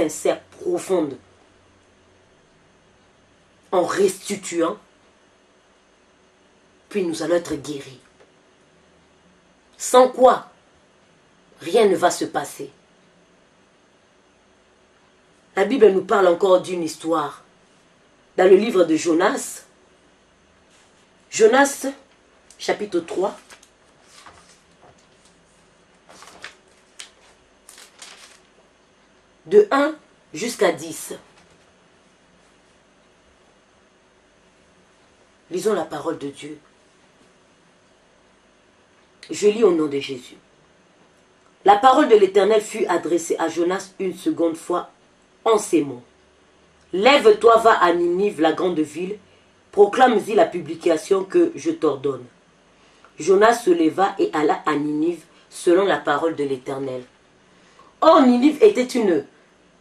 sincère, profonde, en restituant, puis nous allons être guéris. Sans quoi, rien ne va se passer. La Bible nous parle encore d'une histoire. Dans le livre de Jonas, Jonas, chapitre 3, de 1 jusqu'à 10. Lisons la parole de Dieu. Je lis au nom de Jésus. La parole de l'Éternel fut adressée à Jonas une seconde fois en ces mots. Lève-toi, va à Ninive, la grande ville, proclame-y la publication que je t'ordonne. Jonas se leva et alla à Ninive selon la parole de l'Éternel. Or, Ninive était une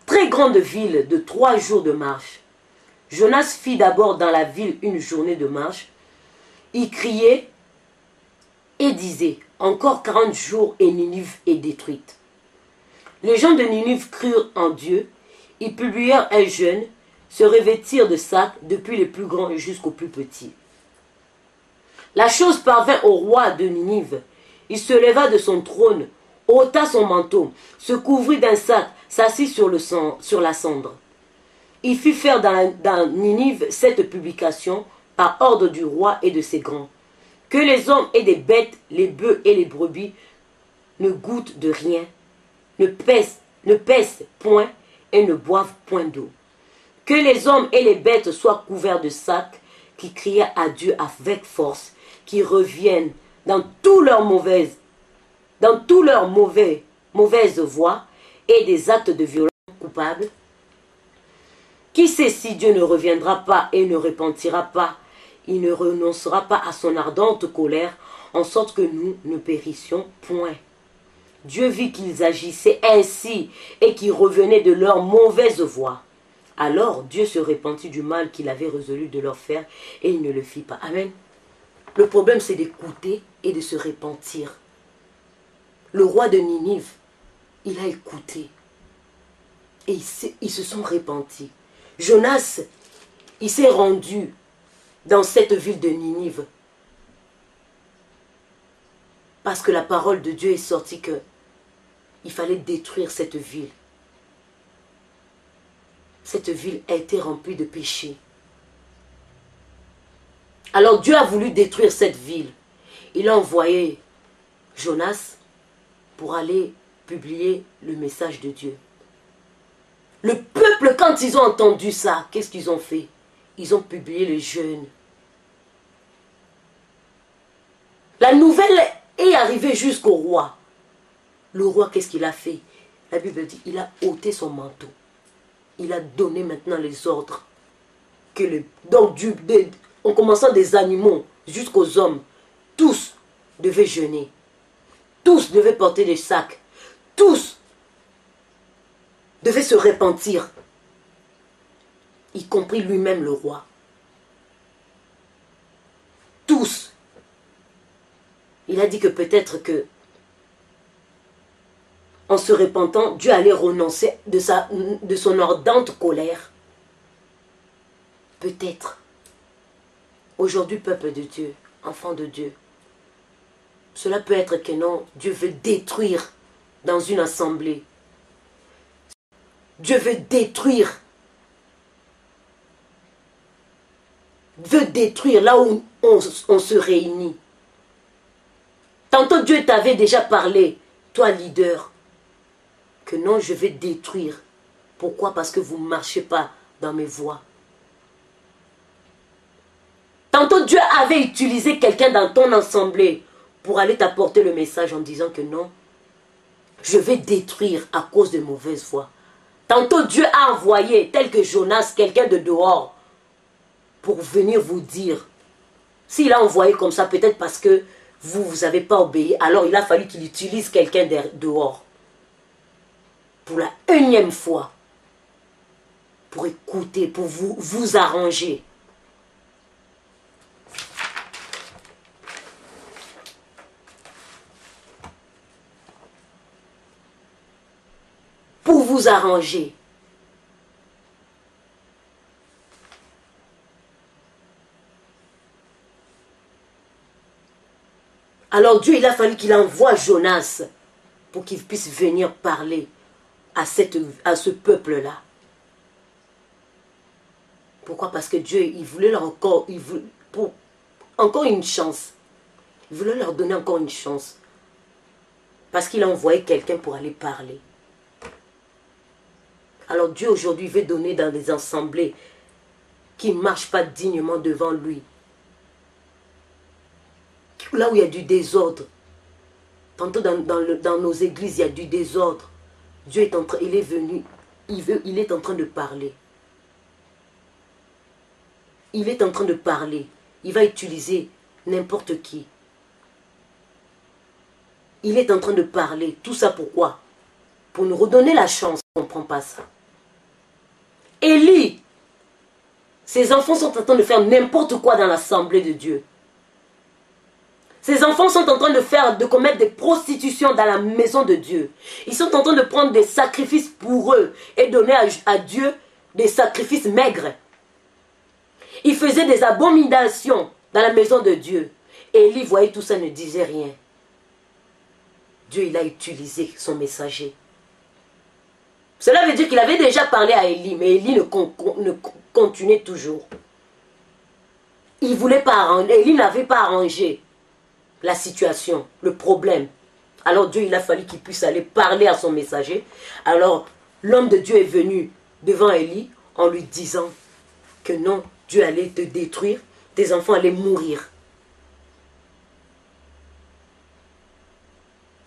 très grande ville de 3 jours de marche. Jonas fit d'abord dans la ville une journée de marche. Il criait et disait, encore 40 jours et Ninive est détruite. Les gens de Ninive crurent en Dieu. Ils publièrent un jeûne, se revêtirent de sacs, depuis les plus grands jusqu'aux plus petits. La chose parvint au roi de Ninive. Il se leva de son trône, ôta son manteau, se couvrit d'un sac, s'assit sur la cendre. Il fit faire dans Ninive cette publication par ordre du roi et de ses grands. Que les hommes et des bêtes, les bœufs et les brebis ne goûtent de rien, ne pèsent point et ne boivent point d'eau. Que les hommes et les bêtes soient couverts de sacs, qui crient à Dieu avec force, qui reviennent dans tous leurs mauvaises voies et des actes de violence coupables. Qui sait si Dieu ne reviendra pas et ne repentira pas, il ne renoncera pas à son ardente colère, en sorte que nous ne périssions point. Dieu vit qu'ils agissaient ainsi et qu'ils revenaient de leur mauvaise voie. Alors Dieu se repentit du mal qu'il avait résolu de leur faire et il ne le fit pas. Amen. Le problème, c'est d'écouter et de se repentir. Le roi de Ninive, il a écouté et ils se sont repentis. Jonas, il s'est rendu dans cette ville de Ninive parce que la parole de Dieu est sortie que il fallait détruire cette ville. Cette ville a été remplie de péchés. Alors Dieu a voulu détruire cette ville. Il a envoyé Jonas pour aller publier le message de Dieu. Le peuple, quand ils ont entendu ça, qu'est-ce qu'ils ont fait? Ils ont publié le jeûne. La nouvelle est arrivée jusqu'au roi. Le roi, qu'est-ce qu'il a fait? La Bible dit, il a ôté son manteau. Il a donné maintenant les ordres. En commençant des animaux jusqu'aux hommes, tous devaient jeûner. Tous devaient porter des sacs. Tous devaient se repentir. Y compris lui-même le roi. Tous. Il a dit que peut-être que en se repentant, Dieu allait renoncer de son ardente colère. Peut-être. Aujourd'hui, peuple de Dieu, enfant de Dieu, cela peut être que non, Dieu veut détruire dans une assemblée. Dieu veut détruire. Veut détruire là où on se réunit. Tantôt Dieu t'avait déjà parlé, toi leader, que non, je vais détruire. Pourquoi? Parce que vous ne marchez pas dans mes voies. Tantôt Dieu avait utilisé quelqu'un dans ton assemblée pour aller t'apporter le message en disant que non, je vais détruire à cause de mauvaises voies. Tantôt Dieu a envoyé, tel que Jonas, quelqu'un de dehors pour venir vous dire. S'il a envoyé comme ça, peut-être parce que vous n'avez pas obéi, alors il a fallu qu'il utilise quelqu'un dehors. Pour la 1e fois, pour écouter, pour vous arranger. Pour vous arranger. Alors Dieu, il a fallu qu'il envoie Jonas pour qu'il puisse venir parler à ce peuple-là. Pourquoi? Parce que Dieu, il voulait leur encore une chance. Il voulait leur donner encore une chance. Parce qu'il a envoyé quelqu'un pour aller parler. Alors Dieu aujourd'hui veut donner dans des assemblées qui ne marchent pas dignement devant lui. Là où il y a du désordre. Tantôt dans nos églises, il y a du désordre. Dieu est en train, il est venu, il est en train de parler. Il est en train de parler. Il va utiliser n'importe qui. Il est en train de parler. Tout ça pourquoi? Pour nous redonner la chance. On ne comprend pas ça. Élie, ses enfants sont en train de faire n'importe quoi dans l'assemblée de Dieu. Ses enfants sont en train de commettre des prostitutions dans la maison de Dieu. Ils sont en train de prendre des sacrifices pour eux et donner à Dieu des sacrifices maigres. Ils faisaient des abominations dans la maison de Dieu. Élie voyait tout ça, ne disait rien. Dieu, il a utilisé son messager. Cela veut dire qu'il avait déjà parlé à Élie, mais Élie ne continuait toujours. Il voulait pas arranger, Élie n'avait pas arrangé la situation, le problème. Alors Dieu, il a fallu qu'il puisse aller parler à son messager. Alors l'homme de Dieu est venu devant Élie en lui disant que non, Dieu allait te détruire, tes enfants allaient mourir.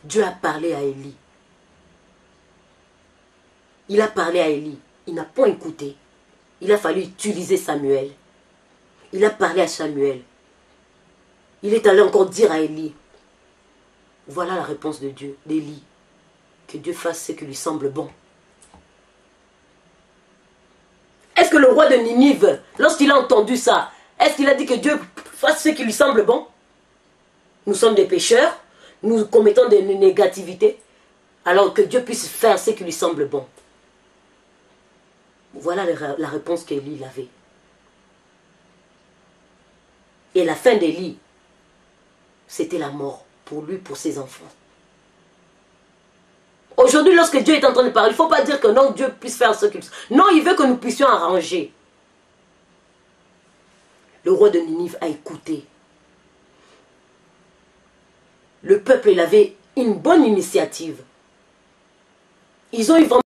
Dieu a parlé à Élie. Il a parlé à Élie. Il n'a pas écouté. Il a fallu utiliser Samuel. Il a parlé à Samuel. Il est allé encore dire à Élie. Voilà la réponse de Dieu, d'Élie. Que Dieu fasse ce qui lui semble bon. Est-ce que le roi de Ninive, lorsqu'il a entendu ça, est-ce qu'il a dit que Dieu fasse ce qui lui semble bon? Nous sommes des pécheurs, nous commettons des négativités, alors que Dieu puisse faire ce qui lui semble bon. Voilà la réponse qu'Élie avait. Et la fin d'Élie, c'était la mort pour lui, pour ses enfants. Aujourd'hui, lorsque Dieu est en train de parler, il ne faut pas dire que non, Dieu puisse faire ce qu'il... Non, il veut que nous puissions arranger. Le roi de Ninive a écouté. Le peuple, il avait une bonne initiative. Ils ont eu vraiment